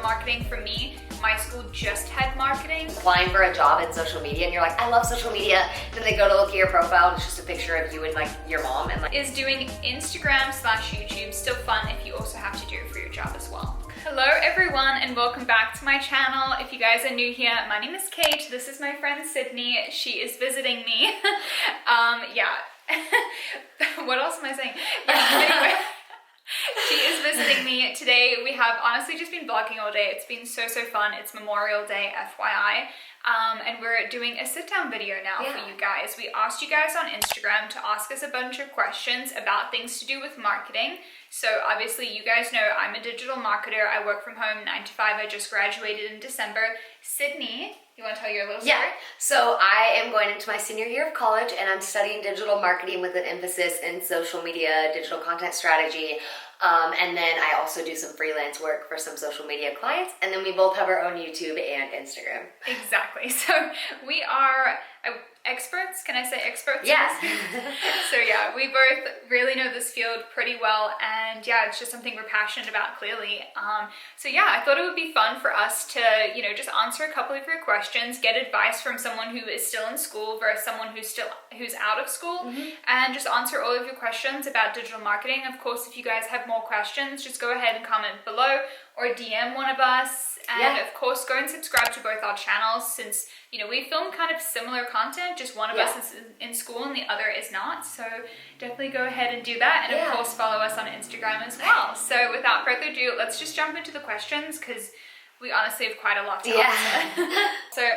marketing for me. My school just had marketing. Applying for a job in social media and you're like, I love social media. Then they go to look at your profile and it's just a picture of you and like your mom and like. Is doing Instagram/YouTube still fun if you also have to do it for your job as well? Hello everyone and welcome back to my channel. If you guys are new here, my name is Kate. This is my friend Sydney. She is visiting me. What else am I saying? Anyway. She is visiting me today. We have honestly just been vlogging all day. It's been so fun. It's Memorial Day, FYI. And we're doing a sit-down video now for you guys. We asked you guys on Instagram to ask us a bunch of questions about things to do with marketing. So obviously you guys know I'm a digital marketer. I work from home 9 to 5. I just graduated in December. Sydney, you want to tell your little story? Yeah, so I am going into my senior year of college and I'm studying digital marketing with an emphasis in social media, digital content strategy. And then I also do some freelance work for some social media clients. And then we both have our own YouTube and Instagram. Exactly. So we are experts. Can I say experts? Yeah. So yeah, we both really know this field pretty well. And yeah, it's just something we're passionate about, clearly. So yeah, I thought it would be fun for us to, just answer a couple of your questions, get advice from someone who is still in school versus someone who's out of school, and just answer all of your questions about digital marketing. Of course, if you guys have more questions, just go ahead and comment below or DM one of us. And of course, go and subscribe to both our channels since, we film kind of similar content, just one of us is in school and the other is not. So definitely go ahead and do that. And of course, follow us on Instagram as well. So without further ado, let's just jump into the questions because we honestly have quite a lot to answer. So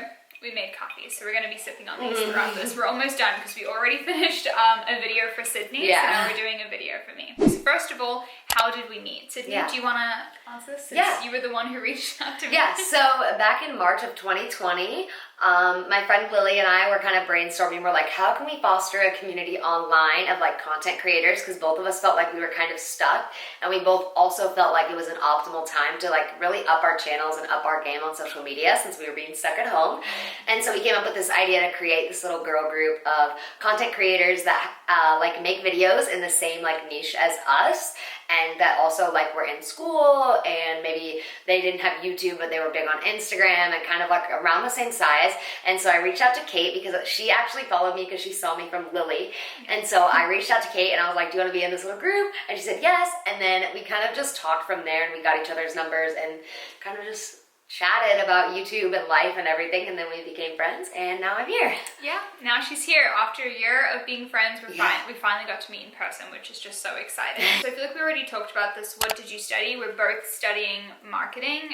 we made coffee, so we're going to be sipping on these throughout this. We're almost done because we already finished a video for Sydney, so now we're doing a video for me. So first of all, how did we meet? Sydney, do you want to answer this? Since you were the one who reached out to me. Yeah, so back in March of 2020, my friend Lily and I were kind of brainstorming. We're like, how can we foster a community online of like content creators? Because both of us felt like we were kind of stuck, and we both also felt like it was an optimal time to like really up our channels and up our game on social media since we were being stuck at home. And so we came up with this idea to create this little girl group of content creators that like make videos in the same like niche as us, and that also like were in school and maybe they didn't have YouTube but they were big on Instagram and kind of like around the same size. And so I reached out to Kate because she actually followed me because she saw me from Lily. And so I reached out to Kate and I was like, do you want to be in this little group? And she said yes. And then we kind of just talked from there and we got each other's numbers and kind of just chatted about YouTube and life and everything, and then we became friends, and now I'm here. Yeah, now she's here. After a year of being friends, we finally got to meet in person, which is just so exciting. So I feel like we already talked about this. What did you study? We're both studying marketing.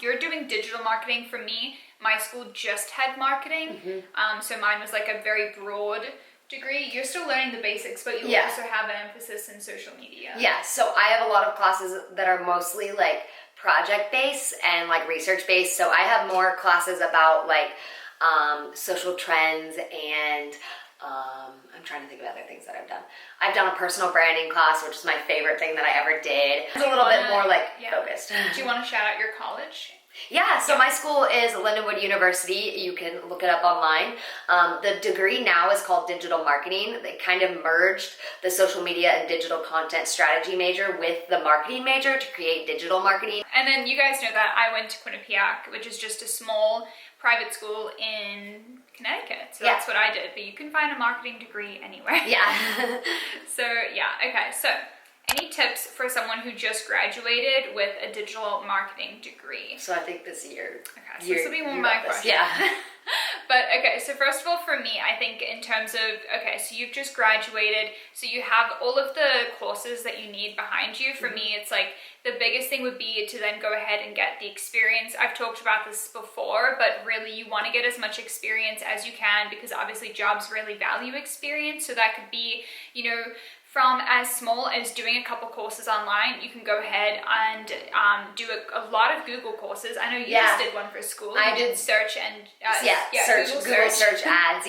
You're doing digital marketing. For me, my school just had marketing, so mine was like a very broad degree. You're still learning the basics, but you also have an emphasis in social media. Yeah, so I have a lot of classes that are mostly like project-based and like research-based. So I have more classes about like social trends and I'm trying to think of other things that I've done. I've done a personal branding class, which is my favorite thing that I ever did. It's a little bit more like focused. Do you want to shout out your college? Yeah, so my school is Lindenwood University. You can look it up online. The degree now is called digital marketing. They kind of merged the social media and digital content strategy major with the marketing major to create digital marketing. And then you guys know that I went to Quinnipiac, which is just a small private school in Connecticut. So that's what I did. But you can find a marketing degree anywhere. Yeah. So any tips for someone who just graduated with a digital marketing degree? So I think this year. Okay, so this will be one of my questions. Yeah. But okay, so first of all, for me, I think in terms of, so you've just graduated, so you have all of the courses that you need behind you. For me, it's like the biggest thing would be to then go ahead and get the experience. I've talked about this before, but really you want to get as much experience as you can because obviously jobs really value experience. So that could be, from as small as doing a couple courses online. You can go ahead and do a lot of Google courses. I know you just did one for school. I did search and Google search ads.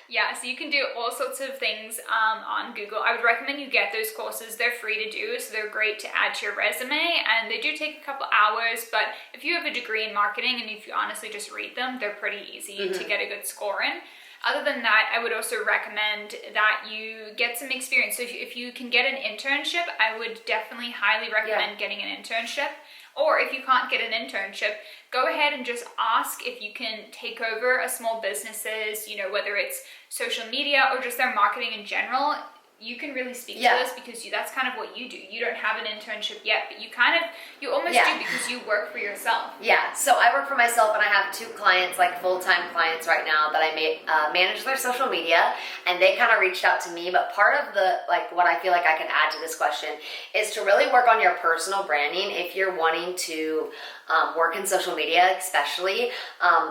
Yeah, so you can do all sorts of things on Google. I would recommend you get those courses. They're free to do, so they're great to add to your resume, and they do take a couple hours, but if you have a degree in marketing and if you honestly just read them, they're pretty easy to get a good score in. Other than that, I would also recommend that you get some experience. So if you can get an internship, I would definitely highly recommend getting an internship. Or if you can't get an internship, go ahead and just ask if you can take over a small business's, you know, whether it's social media or just their marketing in general. You can really speak to this because that's kind of what you do. You don't have an internship yet, but you almost do because you work for yourself. Yeah, so I work for myself and I have 2 clients, like full-time clients right now that I manage their social media, and they kind of reached out to me. But part of the, like, what I feel like I can add to this question is to really work on your personal branding if you're wanting to work in social media, especially.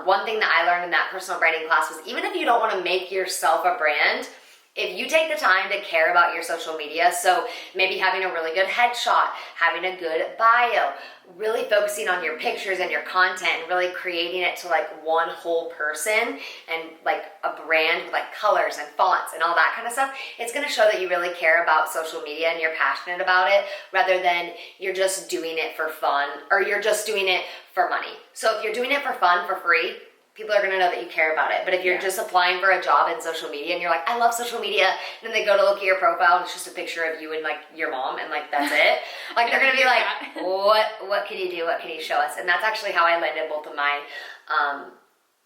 One thing that I learned in that personal branding class was even if you don't want to make yourself a brand, if you take the time to care about your social media, so maybe having a really good headshot, having a good bio, really focusing on your pictures and your content and really creating it to like one whole person and like a brand with like colors and fonts and all that kind of stuff, it's going to show that you really care about social media and you're passionate about it, rather than you're just doing it for fun or you're just doing it for money. So if you're doing it for fun, for free, people are going to know that you care about it. But if you're just applying for a job in social media and you're like, I love social media, and then they go to look at your profile and it's just a picture of you and like your mom and like that's it, like they're going to be like, what can you do? What can you show us? And that's actually how I landed both of my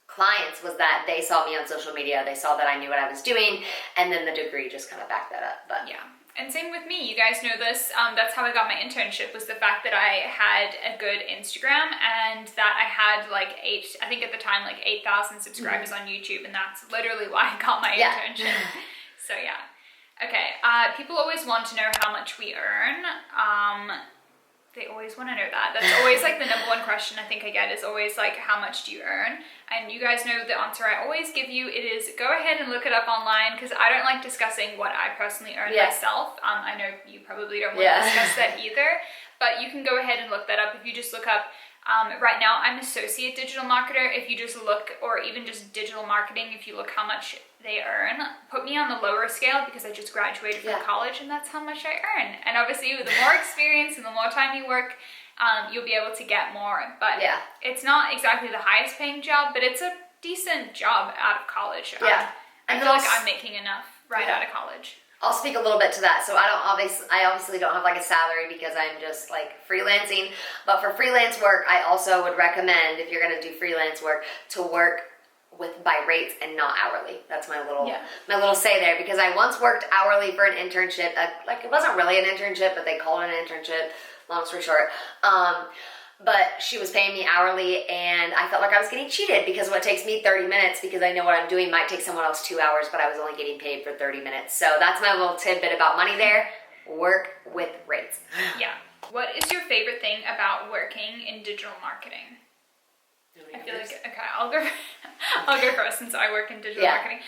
clients, was that they saw me on social media, they saw that I knew what I was doing, and then the degree just kind of backed that up. But yeah. And same with me, you guys know this, that's how I got my internship, was the fact that I had a good Instagram and that I had like I think at the time, like 8,000 subscribers on YouTube, and that's literally why I got my internship. So yeah. Okay, people always want to know how much we earn. They always want to know that. That's always like the number one question I think I get, is always like, how much do you earn? And you guys know the answer I always give you. It is, go ahead and look it up online, because I don't like discussing what I personally earn myself. I know you probably don't want to discuss that either, but you can go ahead and look that up. If you just look up, right now I'm associate digital marketer. If you just look, or even just digital marketing, if you look how much they earn, put me on the lower scale because I just graduated from college and that's how much I earn. And obviously with the more experience and the more time you work, you'll be able to get more. But it's not exactly the highest paying job, but it's a decent job out of college. I feel like I'm making enough out of college. I'll speak a little bit to that. So I obviously don't have like a salary because I'm just like freelancing. But for freelance work, I also would recommend, if you're going to do freelance work, to work by rates and not hourly. That's my little say there, because I once worked hourly for an internship. Like, it wasn't really an internship, but they called it an internship. Long story short. But she was paying me hourly, and I felt like I was getting cheated, because what takes me 30 minutes, because I know what I'm doing, might take someone else 2 hours, but I was only getting paid for 30 minutes. So that's my little tidbit about money there. Work with rates. Yeah. What is your favorite thing about working in digital marketing? I feel like, okay, I'll go first since I work in digital marketing.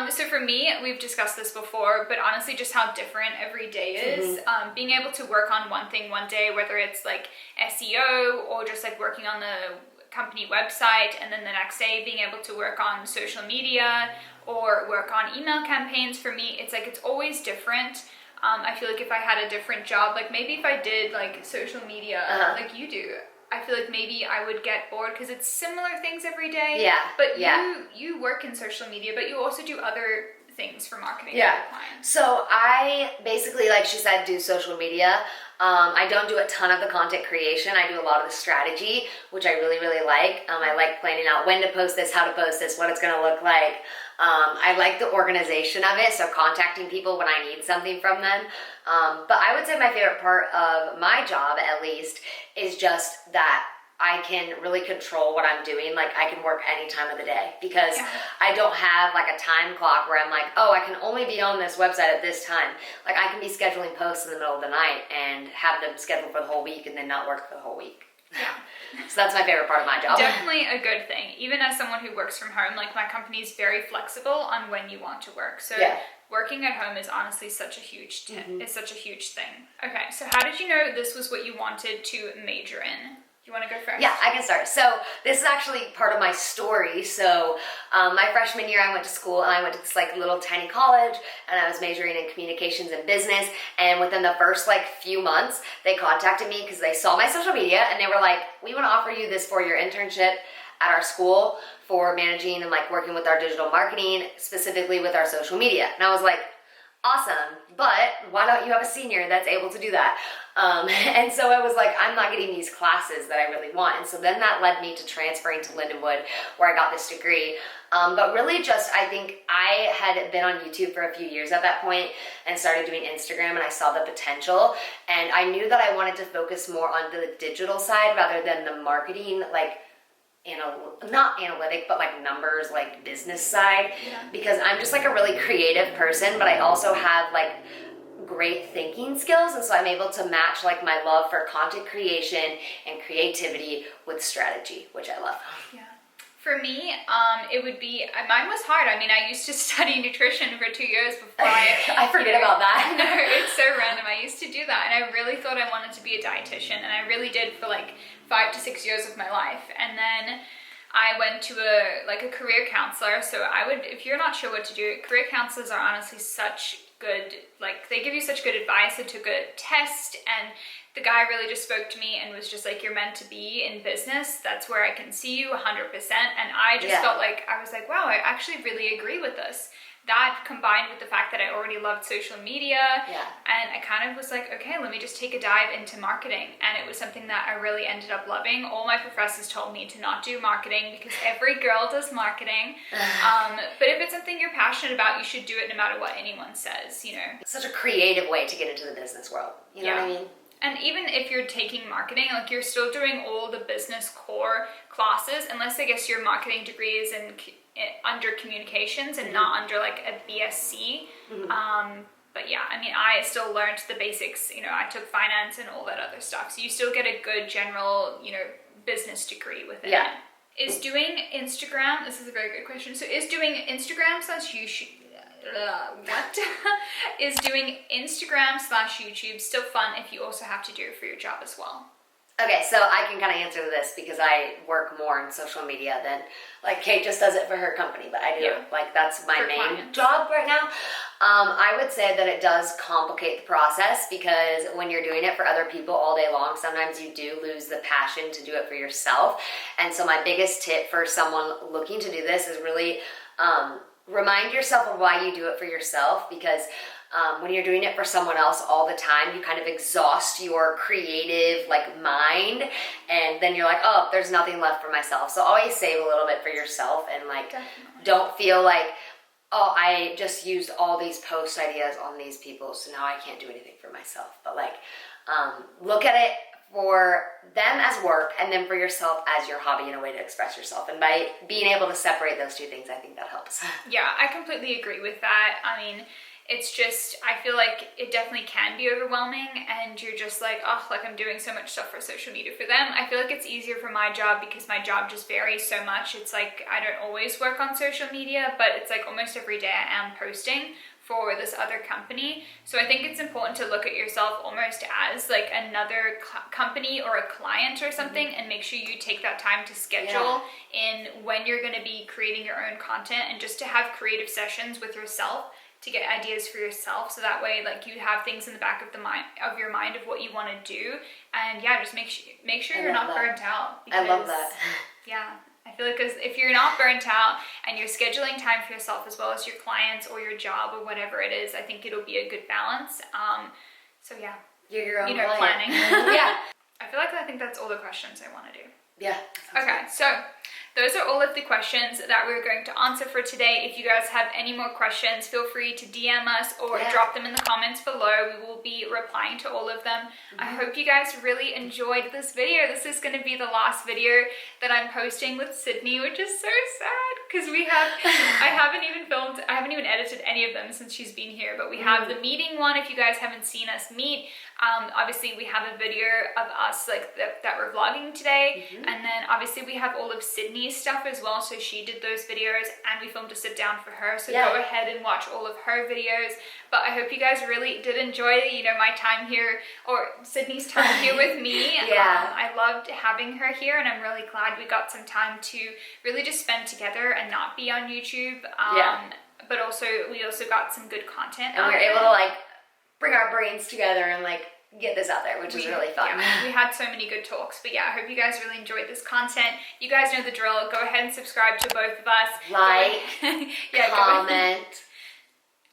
So for me, we've discussed this before, but honestly, just how different every day is. Being able to work on one thing one day, whether it's like SEO or just like working on the company website, and then the next day being able to work on social media or work on email campaigns. For me, it's like, it's always different. I feel like if I had a different job, like maybe if I did like social media like you do, I feel like maybe I would get bored because it's similar things every day. But you work in social media, but you also do other things for marketing. So I basically, like she said, do social media. I don't do a ton of the content creation. I do a lot of the strategy, which I really, really like. I like planning out when to post this, how to post this, what it's going to look like. I like the organization of it, so contacting people when I need something from them. But I would say my favorite part of my job, at least, is just that I can really control what I'm doing. Like, I can work any time of the day, because I don't have like a time clock where I'm like, oh, I can only be on this website at this time. Like, I can be scheduling posts in the middle of the night and have them scheduled for the whole week and then not work for the whole week. So that's my favorite part of my job. Definitely a good thing. Even as someone who works from home, like my company is very flexible on when you want to work. So working at home is honestly such a huge it's such a huge thing. Okay, so how did you know this was what you wanted to major in? You want to go first? Yeah, I can start. So this is actually part of my story. So my freshman year, I went to school, and I went to this like little tiny college, and I was majoring in communications and business. And within the first like few months, they contacted me because they saw my social media, and they were like, we want to offer you this for your internship at our school for managing and like working with our digital marketing, specifically with our social media. And I was like, awesome, but why don't you have a senior that's able to do that? And so I was like, I'm not getting these classes that I really want. And so then that led me to transferring to Lindenwood, where I got this degree. But really just, I think I had been on YouTube for a few years at that point and started doing Instagram, and I saw the potential. And I knew that I wanted to focus more on the digital side rather than the marketing, like, not analytic, but like numbers, like business side, because I'm just like a really creative person, but I also have like great thinking skills, and so I'm able to match like my love for content creation and creativity with strategy, which I love. Yeah. For me, it would be, mine was hard. I mean, I used to study nutrition for 2 years before I forget about that. No, it's so random. I used to do that, and I really thought I wanted to be a dietitian, and I really did for like 5 to 6 years of my life. And then I went to a career counselor. So I would, if you're not sure what to do, career counselors are honestly such good, like they give you such good advice. I took a test, and the guy really just spoke to me and was just like, you're meant to be in business. That's where I can see you 100%. And I just felt like, I was like, wow, I actually really agree with this. That combined with the fact that I already loved social media, and I kind of was like, okay, let me just take a dive into marketing. And it was something that I really ended up loving. All my professors told me to not do marketing because every girl does marketing. But if it's something you're passionate about, you should do it no matter what anyone says, you know. It's such a creative way to get into the business world. You know what I mean? And even if you're taking marketing, like you're still doing all the business core classes, unless I guess your marketing degree is under communications and not under like a BSc. But yeah, I mean, I still learned the basics, you know, I took finance and all that other stuff. So you still get a good general, you know, business degree with it. Yeah. Is doing Instagram, this is a very good question. So is doing Instagram / YouTube, is doing Instagram / YouTube still fun if you also have to do it for your job as well? Okay, so I can kind of answer this because I work more in social media than, like, Kate just does it for her company, but I do, like, that's my main job right now. I would say that it does complicate the process because when you're doing it for other people all day long, sometimes you do lose the passion to do it for yourself. And so my biggest tip for someone looking to do this is really remind yourself of why you do it for yourself, because when you're doing it for someone else all the time, you kind of exhaust your creative like mind, and then you're like, oh, there's nothing left for myself. So always save a little bit for yourself, and like don't feel like, oh, I just used all these post ideas on these people, so now I can't do anything for myself. But like look at it for them as work, and then for yourself as your hobby and a way to express yourself. And by being able to separate those two things, I think that helps. Yeah, I completely agree with that. I mean, it's just, I feel like it definitely can be overwhelming, and you're just like, oh, like I'm doing so much stuff for social media for them. I feel like it's easier for my job because my job just varies so much. It's like I don't always work on social media, but it's like almost every day I am posting for this other company. So I think it's important to look at yourself almost as like another company or a client or something, and make sure you take that time to schedule in when you're going to be creating your own content, and just to have creative sessions with yourself to get ideas for yourself, so that way like you have things in the back of your mind of what you want to do. And yeah, just make sure you're not burnt out, because, I love that. Yeah, I feel like if you're not burnt out and you're scheduling time for yourself as well as your clients or your job or whatever it is, I think it'll be a good balance. So yeah, You're your own planning. Yeah. I think that's all the questions I want to do. Yeah. Okay, so those are all of the questions that we're going to answer for today. If you guys have any more questions, feel free to DM us or drop them in the comments below. We will be replying to all of them. I hope you guys really enjoyed this video. This is going to be the last video that I'm posting with Sydney, which is so sad because I haven't even edited any of them since she's been here, but we have the meeting one. If you guys haven't seen us meet, obviously we have a video of us like that we're vlogging today, and then obviously we have all of Sydney's stuff as well. So she did those videos and we filmed a sit down for her, so go ahead and watch all of her videos. But I hope you guys really did enjoy, you know, my time here, or Sydney's time here with me. I loved having her here, and I'm really glad we got some time to really just spend together and not be on YouTube. But we also got some good content, and we were able to like bring our brains together and like get this out there, which was really fun. Yeah, we had so many good talks. But yeah, I hope you guys really enjoyed this content. You guys know the drill. Go ahead and subscribe to both of us. Like, comment.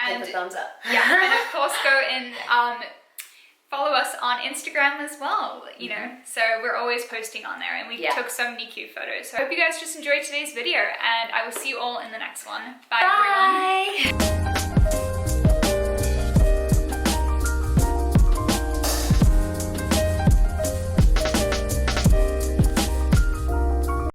hit the thumbs up. Yeah, and of course go and follow us on Instagram as well, you know, so we're always posting on there, and we took so many cute photos. So I hope you guys just enjoyed today's video, and I will see you all in the next one. Bye. Everyone.